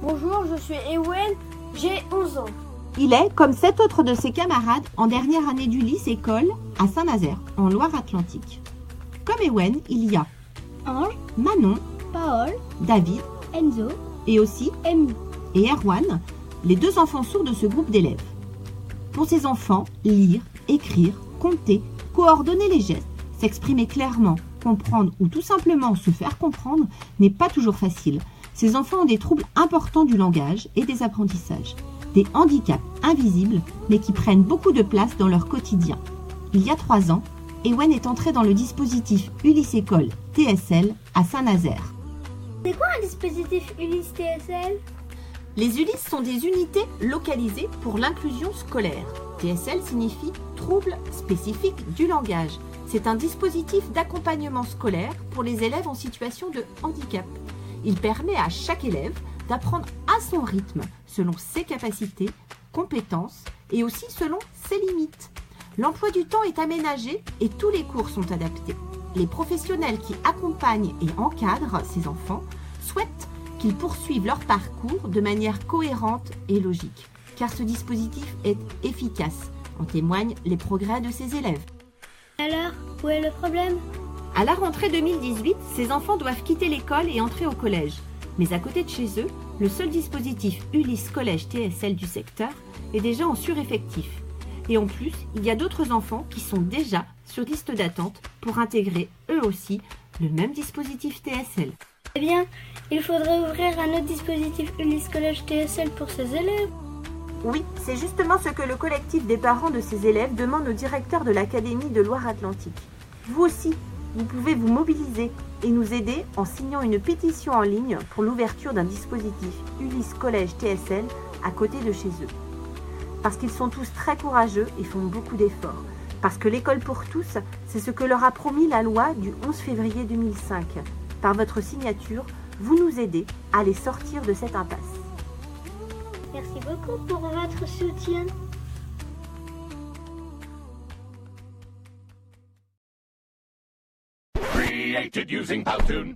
Bonjour, je suis Ewen, j'ai 11 ans. Il est, comme 7 autres de ses camarades, en dernière année du lycée-école à Saint-Nazaire, en Loire-Atlantique. Comme Ewen, il y a Ange, Manon, Paul, David Enzo, et aussi Amy. et Erwan, les 2 enfants sourds de ce groupe d'élèves. Pour ces enfants, lire, écrire, compter, coordonner les gestes, s'exprimer clairement, comprendre ou tout simplement se faire comprendre n'est pas toujours facile. Ces enfants ont des troubles importants du langage et des apprentissages, des handicaps invisibles mais qui prennent beaucoup de place dans leur quotidien. Il y a 3 ans, Ewen est entré dans le dispositif Ulysse École TSL à Saint-Nazaire. C'est quoi un dispositif Ulysse TSL? Les Ulysses sont des unités localisées pour l'inclusion scolaire. TSL signifie troubles spécifiques du langage. C'est un dispositif d'accompagnement scolaire pour les élèves en situation de handicap. Il permet à chaque élève d'apprendre à son rythme, selon ses capacités, compétences et aussi selon ses limites. L'emploi du temps est aménagé et tous les cours sont adaptés. Les professionnels qui accompagnent et encadrent ces enfants souhaitent qu'ils poursuivent leur parcours de manière cohérente et logique, car ce dispositif est efficace. En témoignent les progrès de ces élèves. Alors, où est le problème? À la rentrée 2018, ces enfants doivent quitter l'école et entrer au collège. Mais à côté de chez eux, le seul dispositif Ulysse Collège TSL du secteur est déjà en sureffectif. Et en plus, il y a d'autres enfants qui sont déjà sur liste d'attente pour intégrer eux aussi le même dispositif TSL. Eh bien, il faudrait ouvrir un autre dispositif Ulysse Collège TSL pour ses élèves. Oui, c'est justement ce que le collectif des parents de ces élèves demande au directeur de l'Académie de Loire-Atlantique. Vous aussi, vous pouvez vous mobiliser et nous aider en signant une pétition en ligne pour l'ouverture d'un dispositif Ulysse Collège TSL à côté de chez eux. Parce qu'ils sont tous très courageux et font beaucoup d'efforts. Parce que l'école pour tous, c'est ce que leur a promis la loi du 11 février 2005. Par votre signature, vous nous aidez à les sortir de cette impasse. Merci beaucoup pour votre soutien. Created using Powtoon.